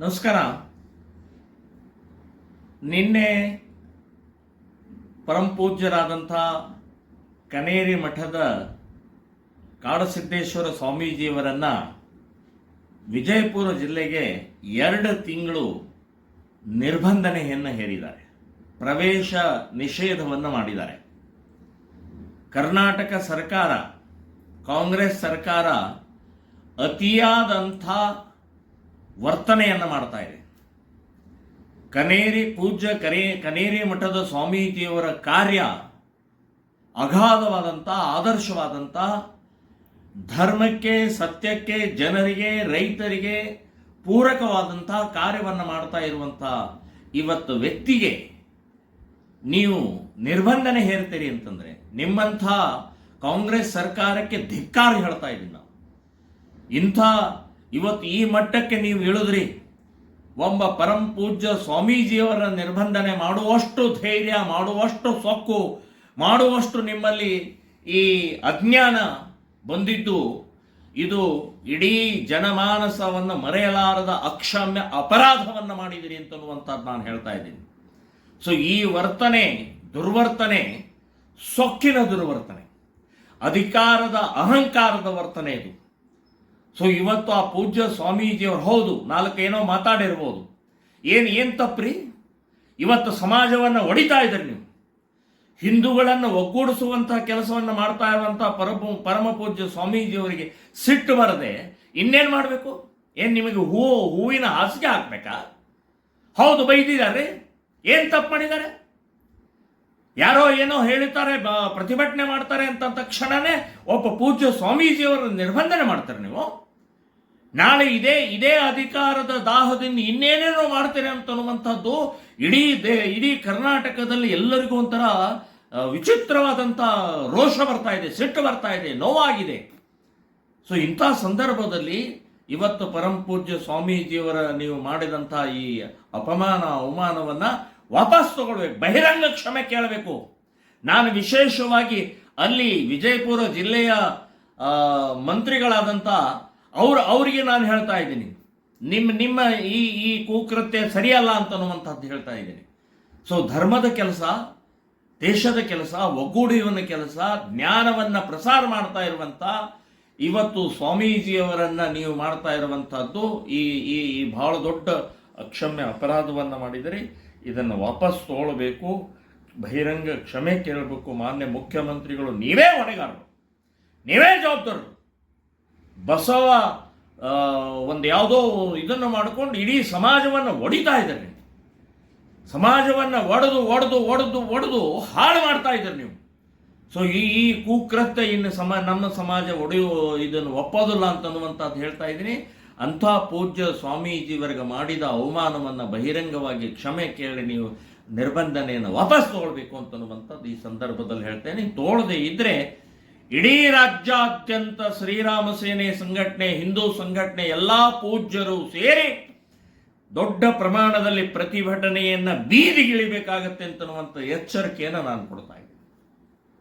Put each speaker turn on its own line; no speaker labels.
ನಮಸ್ಕಾರ. ನಿನ್ನೆ ಪರಮಪೂಜ್ಯರಾದಂಥ ಕನೇರಿ ಮಠದ ಕಾಡಸಿದ್ದೇಶ್ವರ ಸ್ವಾಮೀಜಿಯವರನ್ನು ವಿಜಯಪುರ ಜಿಲ್ಲೆಗೆ 2 ತಿಂಗಳು ನಿರ್ಬಂಧನೆಯನ್ನು ಹೇರಿದ್ದಾರೆ. ಪ್ರವೇಶ ನಿಷೇಧವನ್ನು ಮಾಡಿದ್ದಾರೆ. ಕರ್ನಾಟಕ ಸರ್ಕಾರ, ಕಾಂಗ್ರೆಸ್ ಸರ್ಕಾರ ಅತಿಯಾದಂಥ ವರ್ತನೆಯನ್ನು ಮಾಡ್ತಾ ಇದೆ. ಕನೇರಿ ಮಠದ ಸ್ವಾಮೀಜಿಯವರ ಕಾರ್ಯ ಅಗಾಧವಾದಂಥ, ಆದರ್ಶವಾದಂಥ, ಧರ್ಮಕ್ಕೆ, ಸತ್ಯಕ್ಕೆ, ಜನರಿಗೆ, ರೈತರಿಗೆ ಪೂರಕವಾದಂಥ ಕಾರ್ಯವನ್ನು ಮಾಡ್ತಾ ಇರುವಂಥ ಇವತ್ತು ವ್ಯಕ್ತಿಗೆ ನೀವು ನಿರ್ಬಂಧನೆ ಹೇರ್ತೀರಿ ಅಂತಂದರೆ ನಿಮ್ಮಂಥ ಕಾಂಗ್ರೆಸ್ ಸರ್ಕಾರಕ್ಕೆ ಧಿಕ್ಕಾರ ಹೇಳ್ತಾ ಇದ್ದೀನಿ ನಾವು. ಇಂಥ ಇವತ್ತು ಈ ಮಟ್ಟಕ್ಕೆ ನೀವು ಇಳಿದ್ರಿ. ಒಬ್ಬ ಪರಮ ಪೂಜ್ಯ ಸ್ವಾಮೀಜಿಯವರ ನಿರ್ಬಂಧನೆ ಮಾಡುವಷ್ಟು ಧೈರ್ಯ, ಮಾಡುವಷ್ಟು ಸೊಕ್ಕು, ಮಾಡುವಷ್ಟು ನಿಮ್ಮಲ್ಲಿ ಈ ಅಜ್ಞಾನ ಬಂದಿದ್ದು, ಇದು ಇಡೀ ಜನಮಾನಸವನ್ನು ಮರೆಯಲಾರದ ಅಕ್ಷಮ್ಯ ಅಪರಾಧವನ್ನು ಮಾಡಿದಿರಿ ಅಂತನ್ನುವಂಥದ್ದು ನಾನು ಹೇಳ್ತಾ ಇದ್ದೀನಿ. ಸೊ ಈ ವರ್ತನೆ, ದುರ್ವರ್ತನೆ, ಸೊಕ್ಕಿನ ದುರ್ವರ್ತನೆ, ಅಧಿಕಾರದ ಅಹಂಕಾರದ ವರ್ತನೆ ಇದು. ಸೊ ಇವತ್ತು ಆ ಪೂಜ್ಯ ಸ್ವಾಮೀಜಿಯವರು ಹೌದು 4 ಏನೋ ಮಾತಾಡಿರ್ಬೋದು, ಏನು ತಪ್ಪ್ರಿ? ಇವತ್ತು ಸಮಾಜವನ್ನು ಒಡಿತಾ ಇದ್ರಿ ನೀವು. ಹಿಂದೂಗಳನ್ನು ಒಗ್ಗೂಡಿಸುವಂತಹ ಕೆಲಸವನ್ನು ಮಾಡ್ತಾ ಇರುವಂತಹ ಪರಮ ಪೂಜ್ಯ ಸ್ವಾಮೀಜಿಯವರಿಗೆ ಸಿಟ್ಟು ಬರದೆ ಇನ್ನೇನು ಮಾಡಬೇಕು? ಏನು ನಿಮಗೆ ಹೂವಿನ ಹಾಸಿಗೆ ಹಾಕ್ಬೇಕಾ? ಹೌದು, ಬೈದಿದ್ದಾರೆ. ಏನು ತಪ್ಪು ಮಾಡಿದ್ದಾರೆ? ಯಾರೋ ಏನೋ ಹೇಳ್ತಾರೆ, ಪ್ರತಿಭಟನೆ ಮಾಡ್ತಾರೆ ಅಂತ ತಕ್ಷಣನೇ ಒಬ್ಬ ಪೂಜ್ಯ ಸ್ವಾಮೀಜಿಯವರ ನಿರ್ಬಂಧನೆ ಮಾಡ್ತಾರೆ ನೀವು. ನಾಳೆ ಇದೇ ಅಧಿಕಾರದ ದಾಹದಿಂದ ಇನ್ನೇನೇನೋ ಮಾಡ್ತಾರೆ ಅಂತನ್ನುವಂಥದ್ದು ಇಡೀ ಕರ್ನಾಟಕದಲ್ಲಿ ಎಲ್ಲರಿಗೂ ಒಂಥರ ವಿಚಿತ್ರವಾದಂಥ ರೋಷ ಬರ್ತಾ ಇದೆ, ಸಿಟ್ಟು ಬರ್ತಾ ಇದೆ, ನೋವಾಗಿದೆ. ಸೊ ಇಂಥ ಸಂದರ್ಭದಲ್ಲಿ ಇವತ್ತು ಪರಮ ಪೂಜ್ಯ ಸ್ವಾಮೀಜಿಯವರ ನೀವು ಮಾಡಿದಂಥ ಈ ಅವಮಾನವನ್ನು ವಾಪಸ್ ತಗೊಳ್ಬೇಕು, ಬಹಿರಂಗ ಕ್ಷಮೆ ಕೇಳಬೇಕು. ನಾನು ವಿಶೇಷವಾಗಿ ಅಲ್ಲಿ ವಿಜಯಪುರ ಜಿಲ್ಲೆಯ ಮಂತ್ರಿಗಳಾದಂಥ ಅವರಿಗೆ ನಾನು ಹೇಳ್ತಾ ಇದ್ದೀನಿ, ನಿಮ್ಮ ಈ ಕುಕೃತ್ಯ ಸರಿಯಲ್ಲ ಅಂತನ್ನುವಂಥದ್ದು ಹೇಳ್ತಾ ಇದ್ದೀನಿ. ಸೊ ಧರ್ಮದ ಕೆಲಸ, ದೇಶದ ಕೆಲಸ, ಒಗ್ಗೂಡುವನ ಕೆಲಸ, ಜ್ಞಾನವನ್ನು ಪ್ರಸಾರ ಮಾಡ್ತಾ ಇರುವಂಥ ಇವತ್ತು ಸ್ವಾಮೀಜಿಯವರನ್ನು ನೀವು ಮಾಡ್ತಾ ಇರುವಂಥದ್ದು ಈ ಬಹಳ ದೊಡ್ಡ ಅಕ್ಷಮ್ಯ ಅಪರಾಧವನ್ನು ಮಾಡಿದರೆ ಇದನ್ನು ವಾಪಸ್ ತಗೊಳ್ಬೇಕು, ಬಹಿರಂಗ ಕ್ಷಮೆ ಕೇಳಬೇಕು. ಮಾನ್ಯ ಮುಖ್ಯಮಂತ್ರಿಗಳು, ನೀವೇ ಹೊಣೆಗಾರರು, ನೀವೇ ಜವಾಬ್ದಾರರು. ಬಸವ ಒಂದು ಯಾವುದೋ ಇದನ್ನು ಮಾಡಿಕೊಂಡು ಇಡೀ ಸಮಾಜವನ್ನು ಒಡಿತಾ ಇದ್ದಾರೆ. ಸಮಾಜವನ್ನು ಒಡೆದು ಹಾಳು ಮಾಡ್ತಾ ಇದ್ದಾರೆ ನೀವು. ಸೊ ಈ ಕುಕೃತ್ಯ ಇನ್ನು ನಮ್ಮ ಸಮಾಜ ಇದನ್ನು ಒಪ್ಪೋದಿಲ್ಲ ಅಂತನ್ನುವಂಥದ್ದು ಹೇಳ್ತಾ ಇದ್ದೀನಿ. ಅಂಥ ಪೂಜ್ಯ ಸ್ವಾಮೀಜಿವರೆಗೆ ಮಾಡಿದ ಅವಮಾನವನ್ನು ಬಹಿರಂಗವಾಗಿ ಕ್ಷಮೆ ಕೇಳಿ ನೀವು ನಿರ್ಬಂಧನೆಯನ್ನು ವಾಪಸ್ ತಗೊಳ್ಬೇಕು ಅಂತನ್ನುವಂಥದ್ದು ಈ ಸಂದರ್ಭದಲ್ಲಿ ಹೇಳ್ತೇನೆ. ತೋಳದೆ ಇದ್ರೆ ಇಡೀ ರಾಜ್ಯಾದ್ಯಂತ ಶ್ರೀರಾಮ ಸೇನೆ ಸಂಘಟನೆ, ಹಿಂದೂ ಸಂಘಟನೆ, ಎಲ್ಲ ಪೂಜ್ಯರು ಸೇರಿ ದೊಡ್ಡ ಪ್ರಮಾಣದಲ್ಲಿ ಪ್ರತಿಭಟನೆಯನ್ನು ಬೀದಿಗಿಳಿಬೇಕಾಗತ್ತೆ ಅಂತನ್ನುವಂಥ ಎಚ್ಚರಿಕೆಯನ್ನು ನಾನು ಕೊಡ್ತಾ ಇದ್ದೀನಿ.